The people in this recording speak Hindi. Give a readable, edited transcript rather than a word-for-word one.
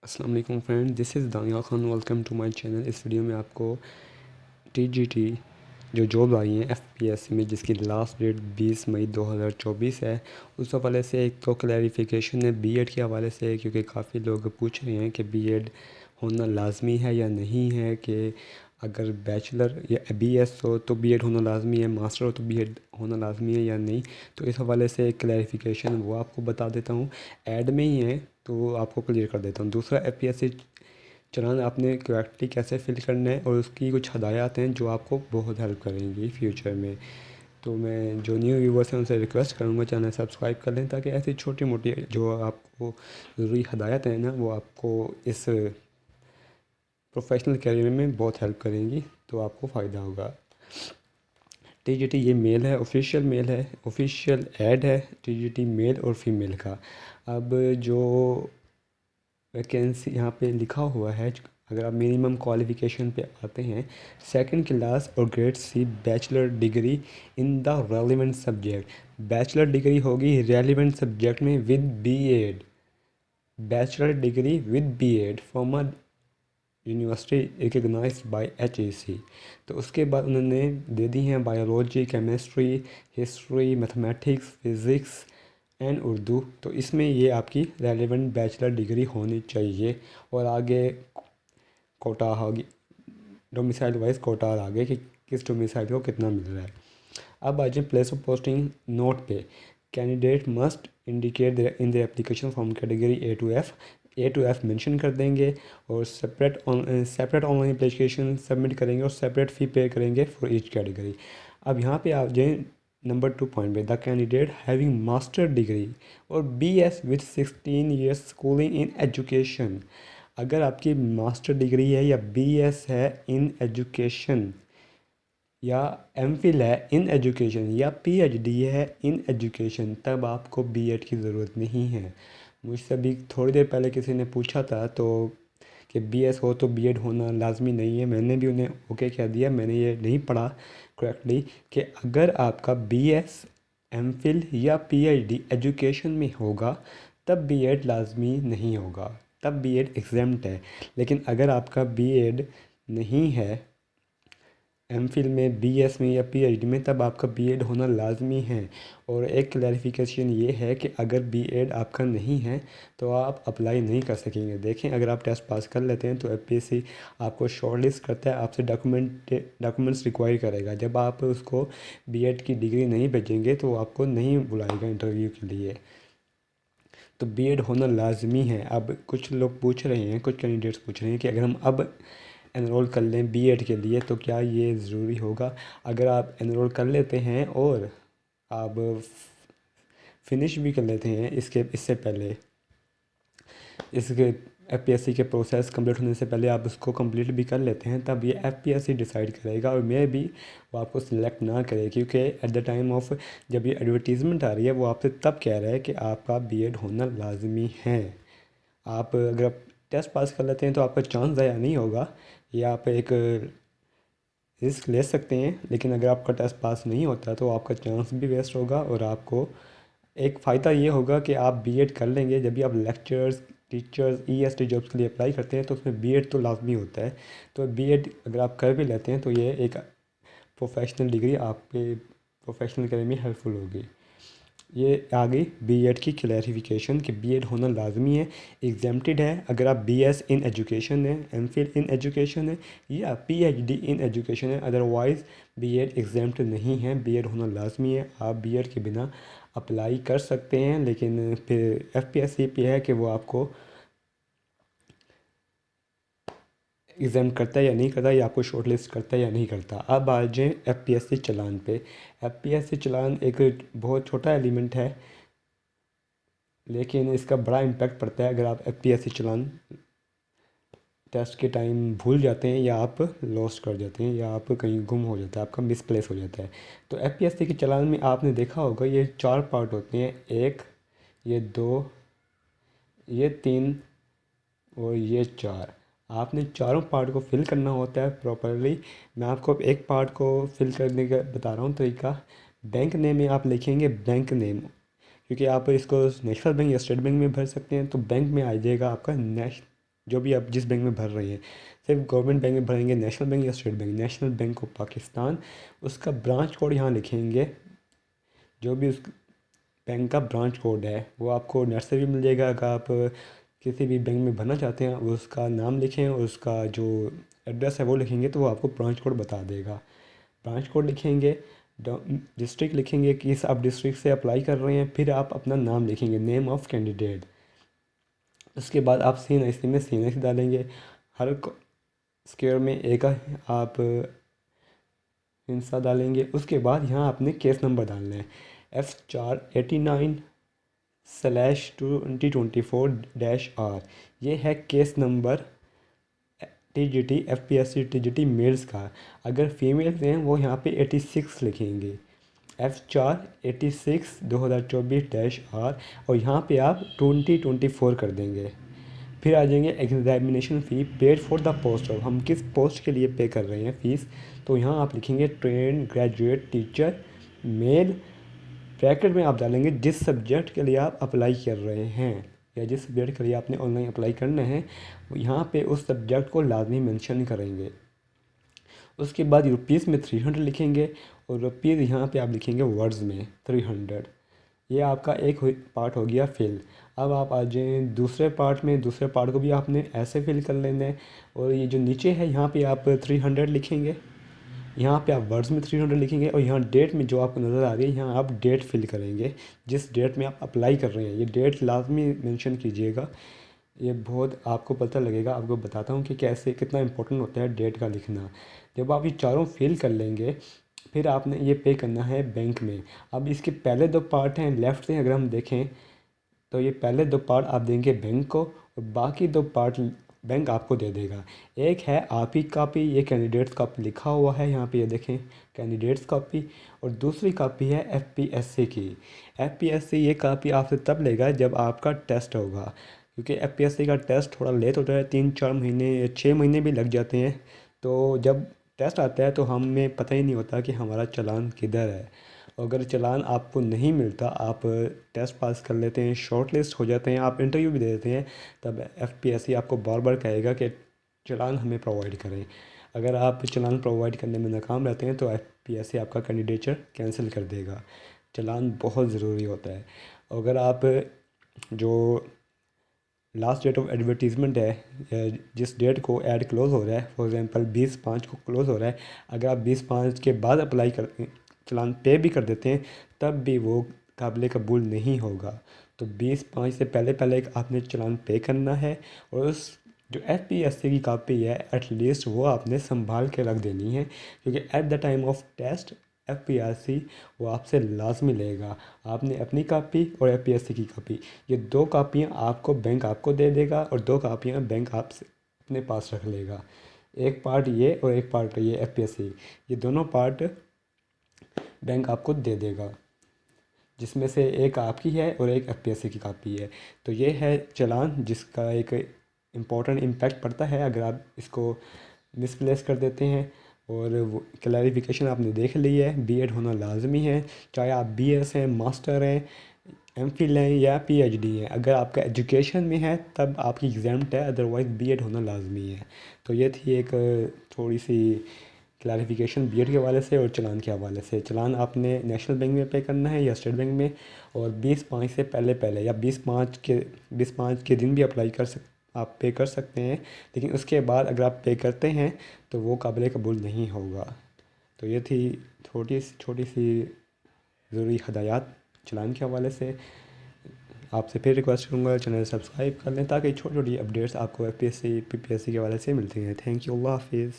अस्सलाम वालेकुम friend, this is Dania Khan. Welcome to my channel. इस वीडियो में आपको टीजीटी जो जॉब आई है एफपीएससी में, जिसकी लास्ट डेट 20 मई 2024 है, उस हवाले से एक तो क्लैरिफिकेशन है बीएड के हवाले से, क्योंकि काफ़ी लोग पूछ रहे हैं कि बीएड होना लाजमी है या नहीं है, कि अगर बैचलर या बीएस हो तो बीएड होना लाजमी है, मास्टर हो तो बीएड होना लाजमी है या नहीं। तो इस हवाले से एक क्लैरिफिकेशन वो आपको बता देता हूँ, ऐड में ही है तो आपको क्लियर कर देता हूँ। दूसरा, एफपीएससी चलान आपने करेक्टली कैसे फिल करना है और उसकी कुछ हदायत हैं जो आपको बहुत हेल्प करेंगी फ्यूचर में। तो मैं जो न्यू व्यूवर्स हैं उनसे रिक्वेस्ट करूँगा चैनल सब्सक्राइब कर लें, ताकि ऐसी छोटी मोटी जो आपको ज़रूरी हदायत हैं ना, वो आपको इस प्रोफेशनल करियर में बहुत हेल्प करेंगी, तो आपको फ़ायदा होगा। टीजीटी ये मेल है, ऑफिशियल मेल है, ऑफिशियल ऐड है टीजीटी मेल और फीमेल का। अब जो वैकेंसी यहाँ पे लिखा हुआ है, अगर आप मिनिमम क्वालिफ़िकेशन पे आते हैं, सेकंड क्लास और grade C bachelor degree in the relevant subject. Bachelor degree होगी रेलिवेंट सब्जेक्ट में with BEd, bachelor degree with BEd from a university recognise by HEC. तो उसके बाद उन्होंने दे दी हैं biology, chemistry, history, mathematics, physics and Urdu. तो इसमें ये आपकी रेलेवेंट बैचलर डिग्री होनी चाहिए, और आगे कोटा होगी, डोमिसाइल वाइज कोटा और आगे कि किस डोमिसाइल को कितना मिल रहा है। अब आ जाए प्लेस ऑफ पोस्टिंग नोट पे। Candidate must indicate in the application from category A to F mention कर देंगे, और सेपरेट ऑनलाइन एप्लीकेशन सबमिट करेंगे और सेपरेट फ़ी पे करेंगे फॉर ईच कैटेगरी। अब यहाँ पे आप जाए नंबर 2 पॉइंट पे, the candidate having master degree और BS with 16 years schooling in education. अगर आपकी मास्टर डिग्री है या बीएस है इन एजुकेशन, या एमफिल है इन एजुकेशन, या पीएचडी है इन एजुकेशन, तब आपको बीएड की ज़रूरत नहीं है। मुझसे भी थोड़ी देर पहले किसी ने पूछा था तो कि बीएस हो तो बीएड होना लाजमी नहीं है। मैंने भी उन्हें ओके कह दिया, मैंने ये नहीं पढ़ा करेक्टली कि अगर आपका बीएस, एमफिल या पीएचडी एजुकेशन में होगा तब बीएड लाजमी नहीं होगा, तब बीएड एग्जाम्प्ट है। लेकिन अगर आपका बीएड नहीं है एमफिल में, बीएस में या पीएचडी में, तब आपका बीएड होना लाजमी है। और एक क्लैरिफिकेशन ये है कि अगर बीएड आपका नहीं है तो आप अप्लाई नहीं कर सकेंगे। देखें, अगर आप टेस्ट पास कर लेते हैं तो एफपीएससी आपको शॉर्टलिस्ट करता है, आपसे डॉक्यूमेंट्स रिक्वायर करेगा। जब आप उसको बीएड की डिग्री नहीं भेजेंगे तो आपको नहीं बुलाएगा इंटरव्यू के लिए। तो बीएड होना लाजमी है। अब कुछ लोग पूछ रहे हैं, कुछ कैंडिडेट्स पूछ रहे हैं कि अगर हम अब एनरोल कर लें बीएड के लिए तो क्या ये ज़रूरी होगा। अगर आप एनरोल कर लेते हैं और आप फिनिश भी कर लेते हैं इससे पहले, इसके एफपीएससी के प्रोसेस कंप्लीट होने से पहले आप उसको कंप्लीट भी कर लेते हैं, तब ये एफपीएससी डिसाइड करेगा, और मे भी वो आपको सिलेक्ट ना करे, क्योंकि एट द टाइम ऑफ जब ये एडवर्टीज़मेंट आ रही है वो आपसे तब कह रहा है कि आपका बीएड होना लाजमी है। आप अगर आप टेस्ट पास कर लेते हैं तो आपका चांस ज़ाया नहीं होगा, या आप एक रिस्क ले सकते हैं। लेकिन अगर आपका टेस्ट पास नहीं होता तो आपका चांस भी वेस्ट होगा, और आपको एक फ़ायदा ये होगा कि आप बीएड कर लेंगे। जब भी आप लेक्चरर्स, टीचर्स, ईएसटी जॉब्स के लिए अप्लाई करते हैं तो उसमें बीएड तो लाजमी होता है। तो बीएड अगर आप कर भी लेते हैं तो ये एक प्रोफेशनल डिग्री आपके प्रोफेशनल करियर में हेल्पफुल होगी। ये आ गई बीएड की क्लैरिफिकेशन कि बीएड होना लाजमी है, एग्जाम्प्टेड है अगर आप बीएस इन एजुकेशन है, एमफिल इन एजुकेशन है, या पीएचडी इन एजुकेशन है। अदरवाइज़ बीएड एग्जाम्प्ट नहीं है, बीएड होना लाजमी है। आप बीएड के बिना अप्लाई कर सकते हैं, लेकिन फिर एफपीएससी पे है कि वो आपको एग्ज़ाम करता है या नहीं करता, या आपको शॉर्ट लिस्ट करता है या नहीं करता। अब आ जाए एफपीएससी चलान पे। एफपीएससी चलान एक बहुत छोटा एलिमेंट है, लेकिन इसका बड़ा इम्पैक्ट पड़ता है अगर आप एफपीएससी चलान टेस्ट के टाइम भूल जाते हैं, या आप लॉस्ट कर जाते हैं, या आप कहीं गुम हो जाता है, आपका मिसप्लेस हो जाता है। तो एफपीएससी के चलान में आपने देखा होगा ये 4 पार्ट होते हैं, 1, ये 2, ये 3 और ये 4। आपने चारों पार्ट को फिल करना होता है प्रॉपरली। मैं आपको एक पार्ट को फिल करने का बता रहा हूँ तरीका। बैंक नेम में आप लिखेंगे बैंक नेम, क्योंकि आप इसको नेशनल बैंक या स्टेट बैंक में भर सकते हैं, तो बैंक में आ जाएगा आपका जो भी आप जिस बैंक में भर रहे हैं, सिर्फ गवर्नमेंट बैंक में भरेंगे, नेशनल बैंक या state bank. National bank of Pakistan, उसका ब्रांच कोड यहाँ लिखेंगे। जो भी उस बैंक का ब्रांच कोड है वो आपको नेट से भी मिल जाएगा। अगर आप किसी भी बैंक में भरना चाहते हैं, वो उसका नाम लिखें और उसका जो एड्रेस है वो लिखेंगे तो वो आपको ब्रांच कोड बता देगा। ब्रांच कोड लिखेंगे, डिस्ट्रिक्ट लिखेंगे कि इस आप डिस्ट्रिक्ट से अप्लाई कर रहे हैं, फिर आप अपना नाम लिखेंगे, नेम ऑफ़ कैंडिडेट। उसके बाद आप CNIC में CNIC डालेंगे। हर स्क्वायर में एक आप हिस्सा डालेंगे। उसके बाद यहाँ आपने केस नंबर डालना है F489/2024-R। ये है case number TGT FPSC TGT males का। अगर फीमेल्स हैं वो यहाँ पे 86 लिखेंगे, F486/2024-R, और यहाँ पे आप 2024 कर देंगे। फिर आ जाएंगे examination fee paid for the post of, हम किस पोस्ट के लिए पे कर रहे हैं फ़ीस, तो यहाँ आप लिखेंगे train graduate teacher mail. Bracket में आप डालेंगे जिस सब्जेक्ट के लिए आप अप्लाई कर रहे हैं या जिस सब्जेक्ट के लिए आपने ऑनलाइन अप्लाई करना है, यहाँ पे उस सब्जेक्ट को लाजमी मेंशन करेंगे। उसके बाद रुपीज़ में 300 लिखेंगे और रुपीज़ यहाँ पे आप लिखेंगे वर्ड्स में 300। ये आपका एक पार्ट हो गया फिल। अब आप आ जाएँ दूसरे पार्ट में। दूसरे पार्ट को भी आपने ऐसे फिल कर लेना है। और ये जो नीचे है यहाँ पे आप 300 लिखेंगे, यहाँ पे आप वर्ड्स में 300 लिखेंगे, और यहाँ डेट में जो आपको नज़र आ रही है यहाँ आप डेट फिल करेंगे जिस डेट में आप अप्लाई कर रहे हैं। ये डेट लाजमी मेंशन कीजिएगा, ये बहुत आपको पता लगेगा। आपको बताता हूँ कि कैसे कितना इंपॉर्टेंट होता है डेट का लिखना। जब आप ये चारों फिल कर लेंगे, फिर आपने ये पे करना है बैंक में। अब इसके पहले दो पार्ट हैं लेफ़्ट से, अगर हम देखें तो ये पहले दो पार्ट आप देंगे बैंक को और बाकी दो पार्ट बैंक आपको दे देगा। एक है आप ही कॉपी, ये कैंडिडेट्स कॉपी लिखा हुआ है यहाँ पे, ये देखें कैंडिडेट्स कॉपी, और दूसरी कॉपी है FPSC की। FPSC ये कॉपी आपसे तब लेगा जब आपका टेस्ट होगा, क्योंकि FPSC का टेस्ट थोड़ा लेट होता है, 3-4 महीने या 6 महीने भी लग जाते हैं। तो जब टेस्ट आता है तो हमें पता ही नहीं होता कि हमारा चालान किधर है। अगर चालान आपको नहीं मिलता, आप टेस्ट पास कर लेते हैं, शॉर्ट लिस्ट हो जाते हैं, आप इंटरव्यू भी दे देते हैं, तब FPSC आपको बार बार कहेगा कि चालान हमें प्रोवाइड करें। अगर आप चालान प्रोवाइड करने में नाकाम रहते हैं तो FPSC आपका कैंडिडेचर कैंसिल कर देगा। चालान बहुत ज़रूरी होता है। अगर आप जो लास्ट डेट ऑफ एडवर्टीज़मेंट है, जिस डेट को ऐड क्लोज़ हो रहा है, फॉर एग्ज़ाम्पल 20/5 को क्लोज़ हो रहा है, अगर आप 20/5 के बाद अप्लाई कर चालान पे भी कर देते हैं तब भी वो काबिल कबूल नहीं होगा। तो 20/5 से पहले पहले आपने चालान पे करना है, और उस जो FPSC की कॉपी है एटलीस्ट वो आपने संभाल के रख देनी है, क्योंकि at the time of test FPSC वो आपसे लाजमी लेगा। आपने अपनी कॉपी और FPSC की कॉपी, ये दो कॉपियाँ आपको बैंक आपको दे देगा और दो कॉपियाँ बैंक आपसे अपने पास रख लेगा। एक पार्ट ये और एक पार्ट ये FPSC, ये दोनों पार्ट बैंक आपको दे देगा, जिसमें से एक आपकी है और एक FPSC की कॉपी है। तो ये है चालान जिसका एक इम्पॉर्टेंट इम्पैक्ट पड़ता है अगर आप इसको मिसप्लेस कर देते हैं। और वो क्लैरिफिकेशन आपने देख ली है, B.Ed होना लाजमी है, चाहे आप BS हैं, मास्टर हैं, MPhil हैं या PhD हैं। अगर आपका एजुकेशन में है तब आपकी एग्ज़ाम्ट है, अदरवाइज़ B.Ed होना लाजमी है। तो ये थी एक थोड़ी सी क्लैरिफिकेशन B.Ed के हवाले से और चालान के हवाले से। चालान आपने नेशनल बैंक में पे करना है या स्टेट बैंक में, और 20/5 से पहले पहले या 20/5 के दिन भी अप्लाई आप पे कर सकते हैं, लेकिन उसके बाद अगर आप पे करते हैं तो वो काबिल कबूल नहीं होगा। तो ये थी छोटी सी ज़रूरी हदायत चालान के हवाले से। आपसे फिर रिक्वेस्ट करूँगा चैनल सब्सक्राइब कर लें ताकि छोटी छोटी अपडेट्स आपको FPSC PPSC के हवाले से मिलती हैं। थैंक यू, अल्लाह हाफिज़।